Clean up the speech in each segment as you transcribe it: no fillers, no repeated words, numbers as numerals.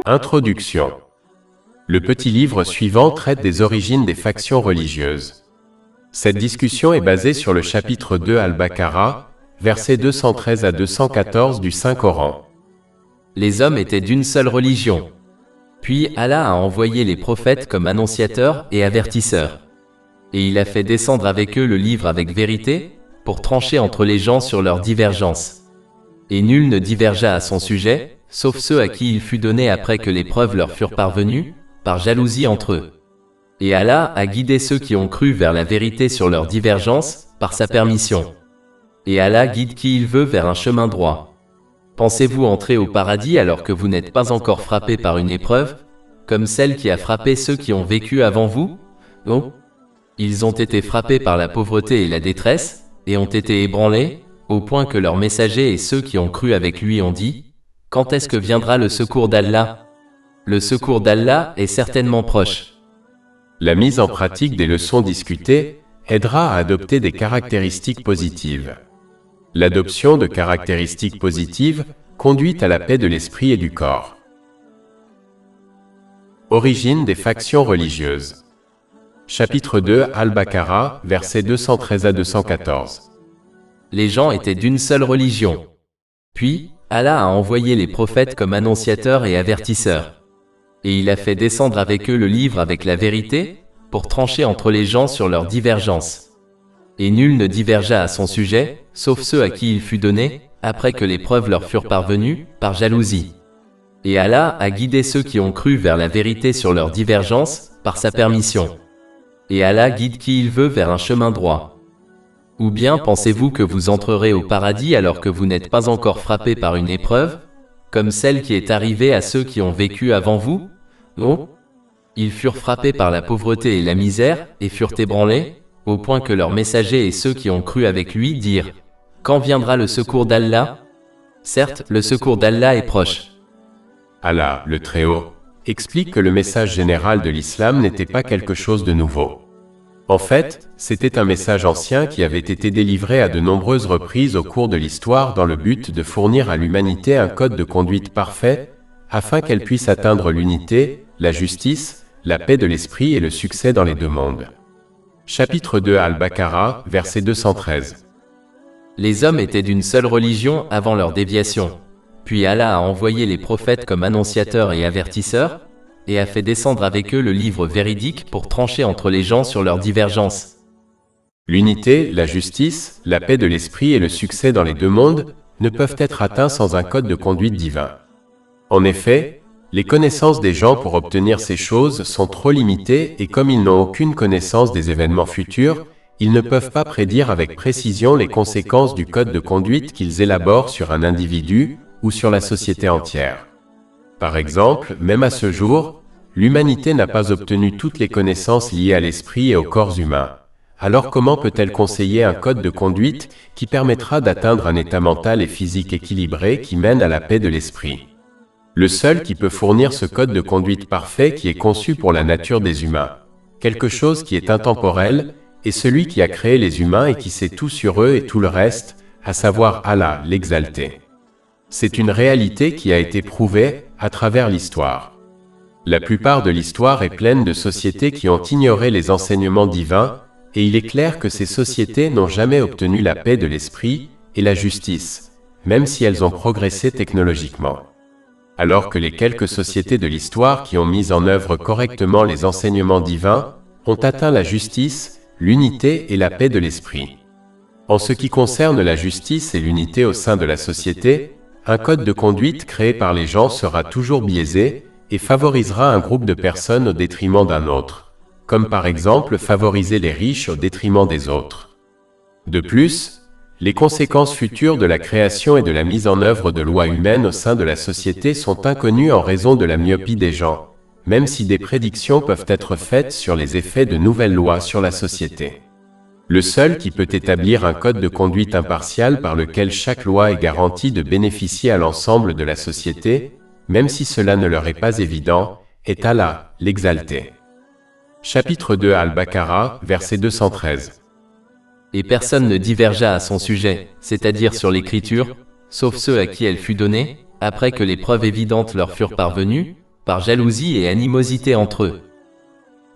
Introduction. Le petit livre suivant traite des origines des factions religieuses. Cette discussion est basée sur le chapitre 2 Al-Baqarah, versets 213 à 214 du Saint-Coran. Les hommes étaient d'une seule religion. Puis Allah a envoyé les prophètes comme annonciateurs et avertisseurs. Et il a fait descendre avec eux le livre avec vérité, pour trancher entre les gens sur leurs divergences. Et nul ne divergea à son sujet, sauf ceux à qui il fut donné après que les preuves leur furent parvenues, par jalousie entre eux. Et Allah a guidé ceux qui ont cru vers la vérité sur leurs divergences, par sa permission. Et Allah guide qui il veut vers un chemin droit. Pensez-vous entrer au paradis alors que vous n'êtes pas encore frappé par une épreuve, comme celle qui a frappé ceux qui ont vécu avant vous? Non. Ils ont été frappés par la pauvreté et la détresse, et ont été ébranlés, au point que leurs messagers et ceux qui ont cru avec lui ont dit: quand est-ce que viendra le secours d'Allah? Le secours d'Allah est certainement proche. La mise en pratique des leçons discutées aidera à adopter des caractéristiques positives. L'adoption de caractéristiques positives conduit à la paix de l'esprit et du corps. Origine des factions religieuses. Chapitre 2 Al-Baqarah, versets 213 à 214. Les gens étaient d'une seule religion. Puis, Allah a envoyé les prophètes comme annonciateurs et avertisseurs. Et il a fait descendre avec eux le livre avec la vérité, pour trancher entre les gens sur leurs divergences. Et nul ne divergea à son sujet, sauf ceux à qui il fut donné, après que les preuves leur furent parvenues, par jalousie. Et Allah a guidé ceux qui ont cru vers la vérité sur leurs divergences, par sa permission. Et Allah guide qui il veut vers un chemin droit. Ou bien pensez-vous que vous entrerez au paradis alors que vous n'êtes pas encore frappé par une épreuve, comme celle qui est arrivée à ceux qui ont vécu avant vous? Non. Ils furent frappés par la pauvreté et la misère, et furent ébranlés, au point que leurs messagers et ceux qui ont cru avec lui dirent: quand viendra le secours d'Allah? Certes, le secours d'Allah est proche. Allah, le Très-Haut, explique que le message général de l'islam n'était pas quelque chose de nouveau. En fait, c'était un message ancien qui avait été délivré à de nombreuses reprises au cours de l'histoire dans le but de fournir à l'humanité un code de conduite parfait, afin qu'elle puisse atteindre l'unité, la justice, la paix de l'esprit et le succès dans les deux mondes. Chapitre 2 Al-Baqarah, verset 213. Les hommes étaient d'une seule religion avant leur déviation. Puis Allah a envoyé les prophètes comme annonciateurs et avertisseurs, et a fait descendre avec eux le livre véridique pour trancher entre les gens sur leurs divergences. L'unité, la justice, la paix de l'esprit et le succès dans les deux mondes ne peuvent être atteints sans un code de conduite divin. En effet, les connaissances des gens pour obtenir ces choses sont trop limitées et comme ils n'ont aucune connaissance des événements futurs, ils ne peuvent pas prédire avec précision les conséquences du code de conduite qu'ils élaborent sur un individu ou sur la société entière. Par exemple, même à ce jour, l'humanité n'a pas obtenu toutes les connaissances liées à l'esprit et au corps humain. Alors comment peut-elle conseiller un code de conduite qui permettra d'atteindre un état mental et physique équilibré qui mène à la paix de l'esprit? Le seul qui peut fournir ce code de conduite parfait qui est conçu pour la nature des humains, quelque chose qui est intemporel, est celui qui a créé les humains et qui sait tout sur eux et tout le reste, à savoir Allah, l'exalté. C'est une réalité qui a été prouvée à travers l'histoire. La plupart de l'histoire est pleine de sociétés qui ont ignoré les enseignements divins, et il est clair que ces sociétés n'ont jamais obtenu la paix de l'esprit et la justice, même si elles ont progressé technologiquement. Alors que les quelques sociétés de l'histoire qui ont mis en œuvre correctement les enseignements divins ont atteint la justice, l'unité et la paix de l'esprit. En ce qui concerne la justice et l'unité au sein de la société, un code de conduite créé par les gens sera toujours biaisé et favorisera un groupe de personnes au détriment d'un autre, comme par exemple favoriser les riches au détriment des autres. De plus, les conséquences futures de la création et de la mise en œuvre de lois humaines au sein de la société sont inconnues en raison de la myopie des gens, même si des prédictions peuvent être faites sur les effets de nouvelles lois sur la société. Le seul qui peut établir un code de conduite impartial par lequel chaque loi est garantie de bénéficier à l'ensemble de la société, même si cela ne leur est pas évident, est Allah, l'exalté. Chapitre 2 Al-Baqarah, verset 213. Et personne ne divergea à son sujet, c'est-à-dire sur l'écriture, sauf ceux à qui elle fut donnée, après que les preuves évidentes leur furent parvenues, par jalousie et animosité entre eux.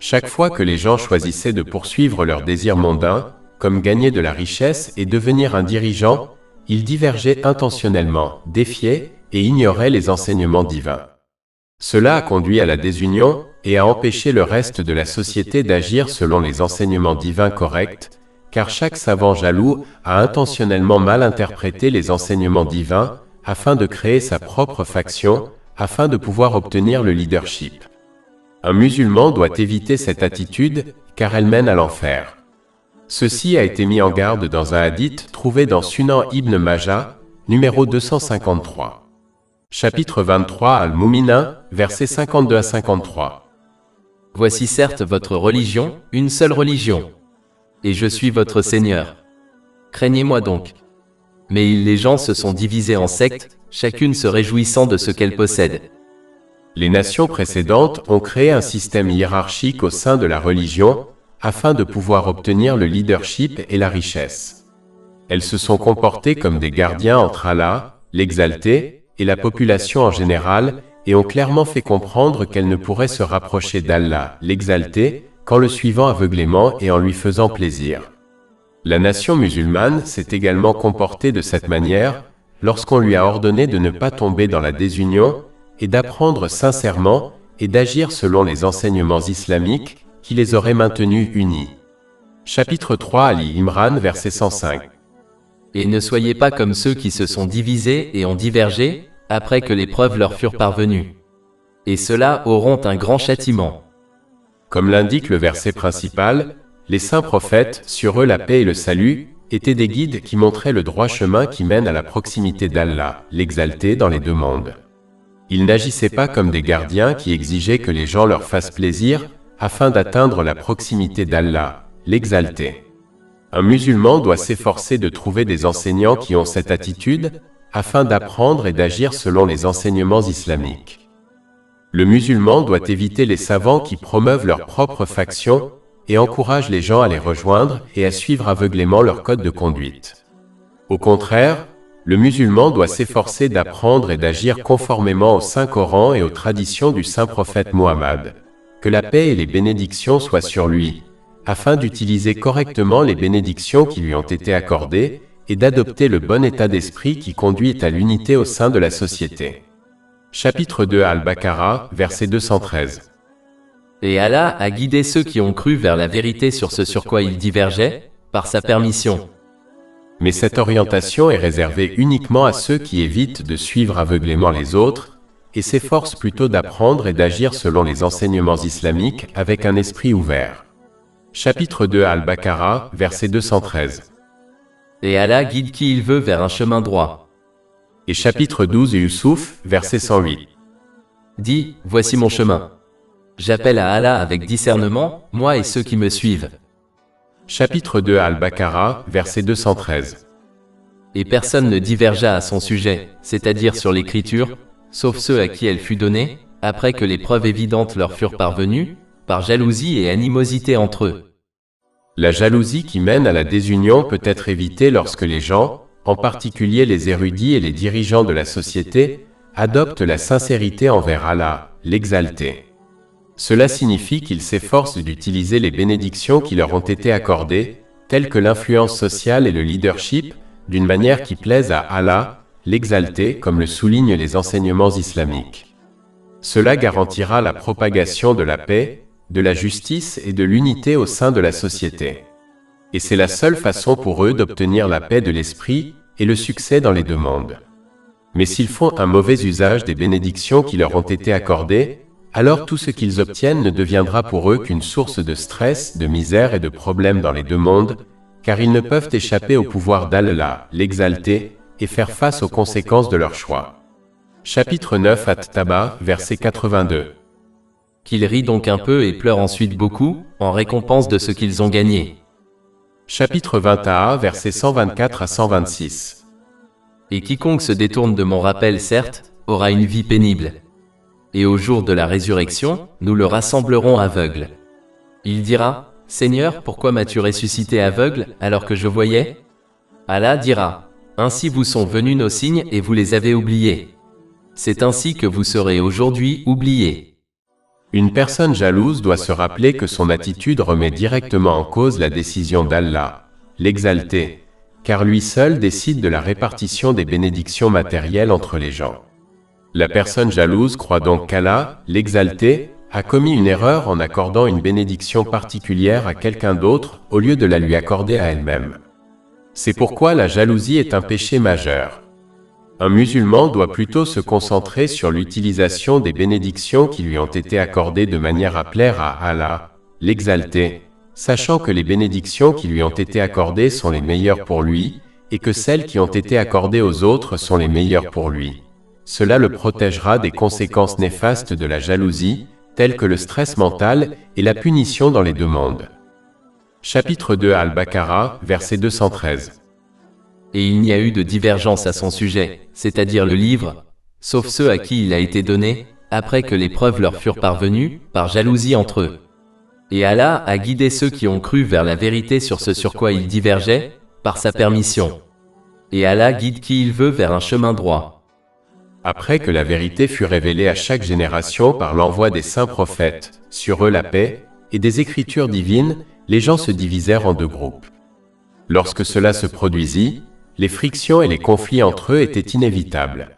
Chaque fois que les gens choisissaient de poursuivre leurs désirs mondains, comme gagner de la richesse et devenir un dirigeant, ils divergeaient intentionnellement, défiaient et ignoraient les enseignements divins. Cela a conduit à la désunion et a empêché le reste de la société d'agir selon les enseignements divins corrects, car chaque savant jaloux a intentionnellement mal interprété les enseignements divins afin de créer sa propre faction, afin de pouvoir obtenir le leadership. Un musulman doit éviter cette attitude, car elle mène à l'enfer. Ceci a été mis en garde dans un hadith trouvé dans Sunan Ibn Majah, numéro 253. Chapitre 23 Al-Mu'minin, versets 52 à 53. Voici certes votre religion, une seule religion. Et je suis votre Seigneur. Craignez-moi donc. Mais les gens se sont divisés en sectes, chacune se réjouissant de ce qu'elle possède. Les nations précédentes ont créé un système hiérarchique au sein de la religion, afin de pouvoir obtenir le leadership et la richesse. Elles se sont comportées comme des gardiens entre Allah, l'exalté, et la population en général, et ont clairement fait comprendre qu'elles ne pourraient se rapprocher d'Allah, l'exalté, qu'en le suivant aveuglément et en lui faisant plaisir. La nation musulmane s'est également comportée de cette manière, lorsqu'on lui a ordonné de ne pas tomber dans la désunion, et d'apprendre sincèrement, et d'agir selon les enseignements islamiques, qui les auraient maintenus unis. Chapitre 3 Ali Imran verset 105. Et ne soyez pas comme ceux qui se sont divisés et ont divergé, après que les preuves leur furent parvenues. Et ceux-là auront un grand châtiment. Comme l'indique le verset principal, les saints prophètes, sur eux la paix et le salut, étaient des guides qui montraient le droit chemin qui mène à la proximité d'Allah, l'exalté dans les deux mondes. Ils n'agissaient pas comme des gardiens qui exigeaient que les gens leur fassent plaisir, afin d'atteindre la proximité d'Allah, l'exalté. Un musulman doit s'efforcer de trouver des enseignants qui ont cette attitude, afin d'apprendre et d'agir selon les enseignements islamiques. Le musulman doit éviter les savants qui promeuvent leur propre faction et encouragent les gens à les rejoindre et à suivre aveuglément leur code de conduite. Au contraire, le musulman doit s'efforcer d'apprendre et d'agir conformément au Saint-Coran et aux traditions du Saint-Prophète Mohammed. Que la paix et les bénédictions soient sur lui, afin d'utiliser correctement les bénédictions qui lui ont été accordées et d'adopter le bon état d'esprit qui conduit à l'unité au sein de la société. Chapitre 2 Al-Baqarah, verset 213. Et Allah a guidé ceux qui ont cru vers la vérité sur ce sur quoi ils divergeaient, par sa permission. Mais cette orientation est réservée uniquement à ceux qui évitent de suivre aveuglément les autres, et s'efforcent plutôt d'apprendre et d'agir selon les enseignements islamiques avec un esprit ouvert. Chapitre 2 Al-Baqarah, verset 213. Et Allah guide qui il veut vers un chemin droit. Et chapitre 12 Yusuf, verset 108. Dis, voici mon chemin. J'appelle à Allah avec discernement, moi et ceux qui me suivent. Chapitre 2 Al-Baqarah, verset 213. Et personne ne divergea à son sujet, c'est-à-dire sur l'écriture, sauf ceux à qui elle fut donnée, après que les preuves évidentes leur furent parvenues, par jalousie et animosité entre eux. La jalousie qui mène à la désunion peut être évitée lorsque les gens, en particulier les érudits et les dirigeants de la société, adoptent la sincérité envers Allah, l'exalté. Cela signifie qu'ils s'efforcent d'utiliser les bénédictions qui leur ont été accordées, telles que l'influence sociale et le leadership, d'une manière qui plaise à Allah, l'exalté, comme le soulignent les enseignements islamiques. Cela garantira la propagation de la paix, de la justice et de l'unité au sein de la société. Et c'est la seule façon pour eux d'obtenir la paix de l'esprit et le succès dans les deux mondes. Mais s'ils font un mauvais usage des bénédictions qui leur ont été accordées, alors tout ce qu'ils obtiennent ne deviendra pour eux qu'une source de stress, de misère et de problèmes dans les deux mondes, car ils ne peuvent échapper au pouvoir d'Allah, l'exalté, et faire face aux conséquences de leur choix. Chapitre 9 At-Taba, verset 82. Qu'ils rient donc un peu et pleurent ensuite beaucoup, en récompense de ce qu'ils ont gagné. Chapitre 20a, versets 124 à 126. Et quiconque se détourne de mon rappel, certes, aura une vie pénible. Et au jour de la résurrection, nous le rassemblerons aveugle. Il dira, Seigneur, pourquoi m'as-tu ressuscité aveugle, alors que je voyais? Allah dira, ainsi vous sont venus nos signes et vous les avez oubliés. C'est ainsi que vous serez aujourd'hui oubliés. Une personne jalouse doit se rappeler que son attitude remet directement en cause la décision d'Allah, l'Exalté, car lui seul décide de la répartition des bénédictions matérielles entre les gens. La personne jalouse croit donc qu'Allah, l'Exalté, a commis une erreur en accordant une bénédiction particulière à quelqu'un d'autre au lieu de la lui accorder à elle-même. C'est pourquoi la jalousie est un péché majeur. Un musulman doit plutôt se concentrer sur l'utilisation des bénédictions qui lui ont été accordées de manière à plaire à Allah, l'Exalté, sachant que les bénédictions qui lui ont été accordées sont les meilleures pour lui, et que celles qui ont été accordées aux autres sont les meilleures pour lui. Cela le protégera des conséquences néfastes de la jalousie, telles que le stress mental et la punition dans les deux mondes. Chapitre 2 Al-Baqarah, verset 213. Et il n'y a eu de divergence à son sujet, c'est-à-dire le livre, sauf ceux à qui il a été donné, après que les preuves leur furent parvenues, par jalousie entre eux. Et Allah a guidé ceux qui ont cru vers la vérité sur ce sur quoi ils divergeaient, par sa permission. Et Allah guide qui il veut vers un chemin droit. Après que la vérité fut révélée à chaque génération par l'envoi des saints prophètes, sur eux la paix, et des écritures divines, les gens se divisèrent en deux groupes. Lorsque cela se produisit, les frictions et les conflits entre eux étaient inévitables.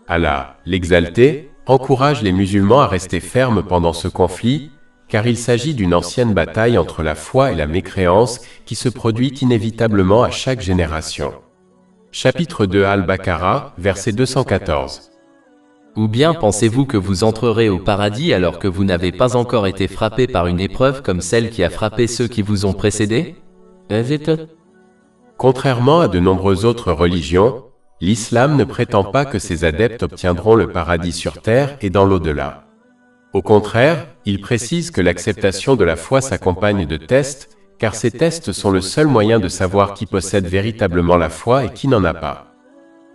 Allah, l'Exalté, encourage les musulmans à rester fermes pendant ce conflit, car il s'agit d'une ancienne bataille entre la foi et la mécréance qui se produit inévitablement à chaque génération. Chapitre 2 Al-Baqarah, verset 214. Ou bien pensez-vous que vous entrerez au paradis alors que vous n'avez pas encore été frappé par une épreuve comme celle qui a frappé ceux qui vous ont précédés? Contrairement à de nombreuses autres religions, l'islam ne prétend pas que ses adeptes obtiendront le paradis sur terre et dans l'au-delà. Au contraire, il précise que l'acceptation de la foi s'accompagne de tests, car ces tests sont le seul moyen de savoir qui possède véritablement la foi et qui n'en a pas.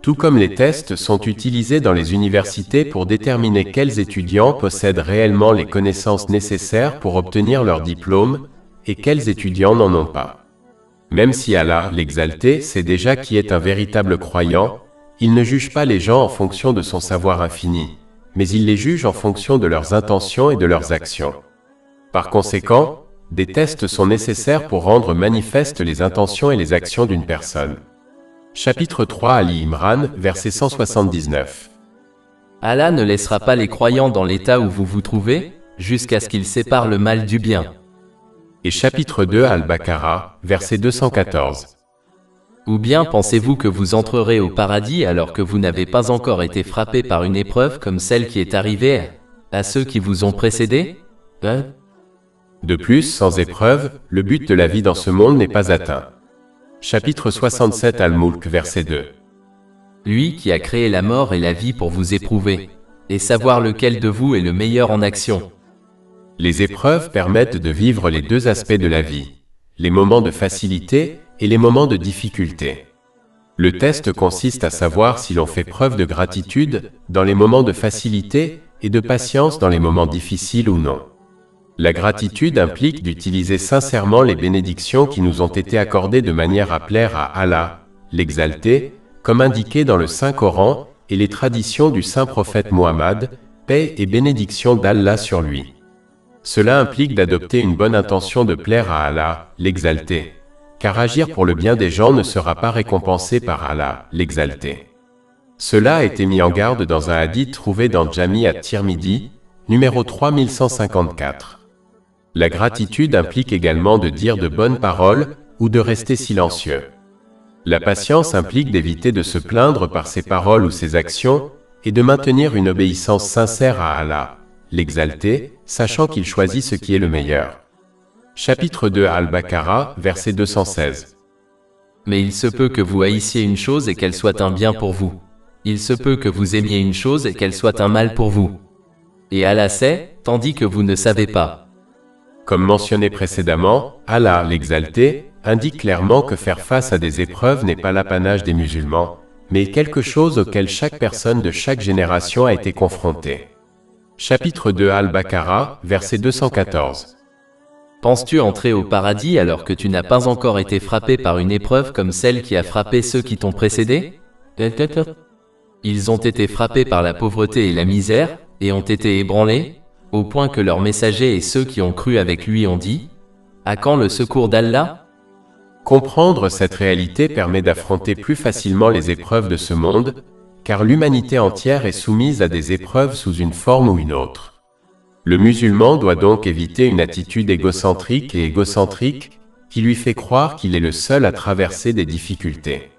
Tout comme les tests sont utilisés dans les universités pour déterminer quels étudiants possèdent réellement les connaissances nécessaires pour obtenir leur diplôme, et quels étudiants n'en ont pas. Même si Allah, l'Exalté, sait déjà qui est un véritable croyant, il ne juge pas les gens en fonction de son savoir infini, mais il les juge en fonction de leurs intentions et de leurs actions. Par conséquent, des tests sont nécessaires pour rendre manifestes les intentions et les actions d'une personne. Chapitre 3 Ali Imran, verset 179. Allah ne laissera pas les croyants dans l'état où vous vous trouvez, jusqu'à ce qu'ils séparent le mal du bien. Et chapitre 2 Al-Baqarah, verset 214. Ou bien pensez-vous que vous entrerez au paradis alors que vous n'avez pas encore été frappé par une épreuve comme celle qui est arrivée à ceux qui vous ont précédés? De plus, sans épreuve, le but de la vie dans ce monde n'est pas atteint. Chapitre 67 Al-Mulk, verset 2. Lui qui a créé la mort et la vie pour vous éprouver, et savoir lequel de vous est le meilleur en action. Les épreuves permettent de vivre les deux aspects de la vie, les moments de facilité et les moments de difficulté. Le test consiste à savoir si l'on fait preuve de gratitude dans les moments de facilité et de patience dans les moments difficiles ou non. La gratitude implique d'utiliser sincèrement les bénédictions qui nous ont été accordées de manière à plaire à Allah, l'Exalté, comme indiqué dans le Saint-Coran et les traditions du saint prophète Muhammad, paix et bénédiction d'Allah sur lui. Cela implique d'adopter une bonne intention de plaire à Allah, l'Exalté, car agir pour le bien des gens ne sera pas récompensé par Allah, l'Exalté. Cela a été mis en garde dans un hadith trouvé dans Jami at-Tirmidhi, numéro 3154. La gratitude implique également de dire de bonnes paroles ou de rester silencieux. La patience implique d'éviter de se plaindre par ses paroles ou ses actions et de maintenir une obéissance sincère à Allah, l'Exalté, sachant qu'il choisit ce qui est le meilleur. Chapitre 2 Al-Baqarah, verset 216. Mais il se peut que vous haïssiez une chose et qu'elle soit un bien pour vous. Il se peut que vous aimiez une chose et qu'elle soit un mal pour vous. Et Allah sait, tandis que vous ne savez pas. Comme mentionné précédemment, Allah, l'Exalté, indique clairement que faire face à des épreuves n'est pas l'apanage des musulmans, mais quelque chose auquel chaque personne de chaque génération a été confrontée. Chapitre 2 Al-Baqarah, verset 214. Penses-tu entrer au paradis alors que tu n'as pas encore été frappé par une épreuve comme celle qui a frappé ceux qui t'ont précédé? Ils ont été frappés par la pauvreté et la misère, et ont été ébranlés, au point que leurs messagers et ceux qui ont cru avec lui ont dit : à quand le secours d'Allah ? Comprendre cette réalité permet d'affronter plus facilement les épreuves de ce monde, car l'humanité entière est soumise à des épreuves sous une forme ou une autre. Le musulman doit donc éviter une attitude égocentrique et égocentrique qui lui fait croire qu'il est le seul à traverser des difficultés.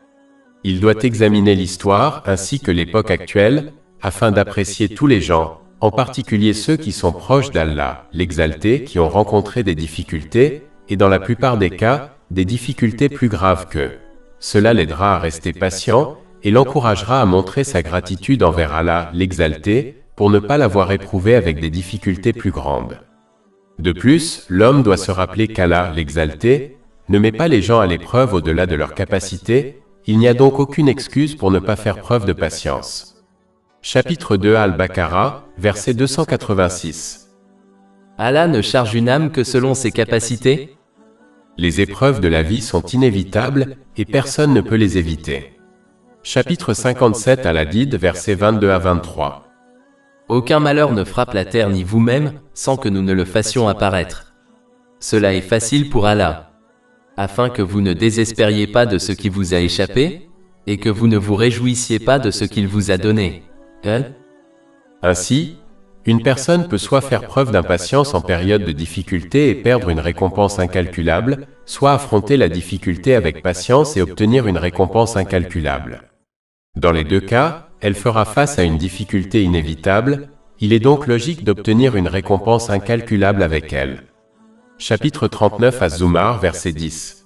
Il doit examiner l'histoire ainsi que l'époque actuelle afin d'apprécier tous les gens, en particulier ceux qui sont proches d'Allah, l'Exalté, qui ont rencontré des difficultés, et dans la plupart des cas, des difficultés plus graves qu'eux. Cela l'aidera à rester patient et l'encouragera à montrer sa gratitude envers Allah, l'Exalté, pour ne pas l'avoir éprouvé avec des difficultés plus grandes. De plus, l'homme doit se rappeler qu'Allah, l'Exalté, ne met pas les gens à l'épreuve au-delà de leurs capacités. Il n'y a donc aucune excuse pour ne pas faire preuve de patience. Chapitre 2 Al-Baqarah, verset 286. Allah ne charge une âme que selon ses capacités. Les épreuves de la vie sont inévitables et personne ne peut les éviter. Chapitre 57 Al-Hadid, versets 22 à 23. Aucun malheur ne frappe la terre ni vous-même, sans que nous ne le fassions apparaître. Cela est facile pour Allah. Afin que vous ne désespériez pas de ce qui vous a échappé, et que vous ne vous réjouissiez pas de ce qu'il vous a donné. Ainsi, une personne peut soit faire preuve d'impatience en période de difficulté et perdre une récompense incalculable, soit affronter la difficulté avec patience et obtenir une récompense incalculable. Dans les deux cas, elle fera face à une difficulté inévitable, il est donc logique d'obtenir une récompense incalculable avec elle. Chapitre 39 Az-Zumar, verset 10.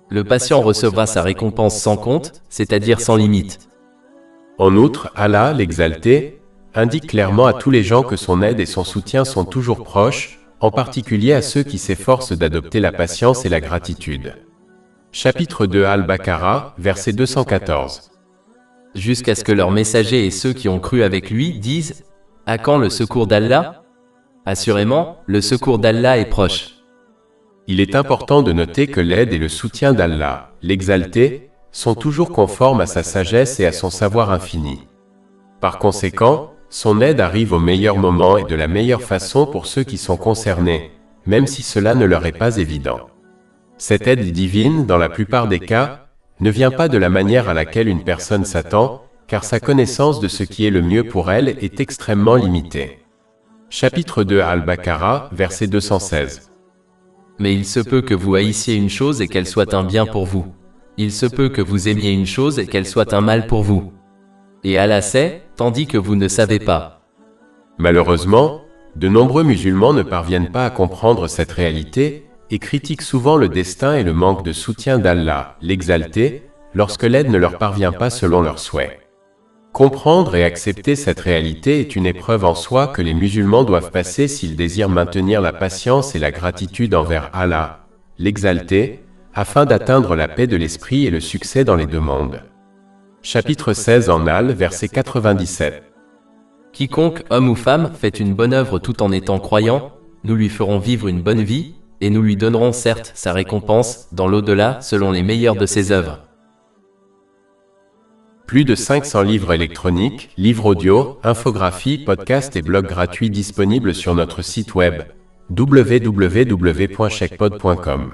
Le patient recevra sa récompense sans compte, c'est-à-dire sans limite. En outre, Allah, l'Exalté, indique clairement à tous les gens que son aide et son soutien sont toujours proches, en particulier à ceux qui s'efforcent d'adopter la patience et la gratitude. Chapitre 2 Al-Baqarah, verset 214. Jusqu'à ce que leurs messagers et ceux qui ont cru avec lui disent : à quand le secours d'Allah ? Assurément, le secours d'Allah est proche. Il est important de noter que l'aide et le soutien d'Allah, l'Exalté, sont toujours conformes à sa sagesse et à son savoir infini. Par conséquent, son aide arrive au meilleur moment et de la meilleure façon pour ceux qui sont concernés, même si cela ne leur est pas évident. Cette aide divine, dans la plupart des cas, ne vient pas de la manière à laquelle une personne s'attend, car sa connaissance de ce qui est le mieux pour elle est extrêmement limitée. Chapitre 2 Al-Baqarah, verset 216. Mais il se peut que vous haïssiez une chose et qu'elle soit un bien pour vous. Il se peut que vous aimiez une chose et qu'elle soit un mal pour vous. Et Allah sait, tandis que vous ne savez pas. Malheureusement, de nombreux musulmans ne parviennent pas à comprendre cette réalité et critiquent souvent le destin et le manque de soutien d'Allah, l'Exalté, lorsque l'aide ne leur parvient pas selon leurs souhaits. Comprendre et accepter cette réalité est une épreuve en soi que les musulmans doivent passer s'ils désirent maintenir la patience et la gratitude envers Allah, l'Exalté, afin d'atteindre la paix de l'esprit et le succès dans les deux mondes. Chapitre 16 en Al, verset 97. Quiconque, homme ou femme, fait une bonne œuvre tout en étant croyant, nous lui ferons vivre une bonne vie, et nous lui donnerons certes sa récompense dans l'au-delà selon les meilleures de ses œuvres. Plus de 500 livres électroniques, livres audio, infographies, podcasts et blogs gratuits disponibles sur notre site web www.chekpod.com.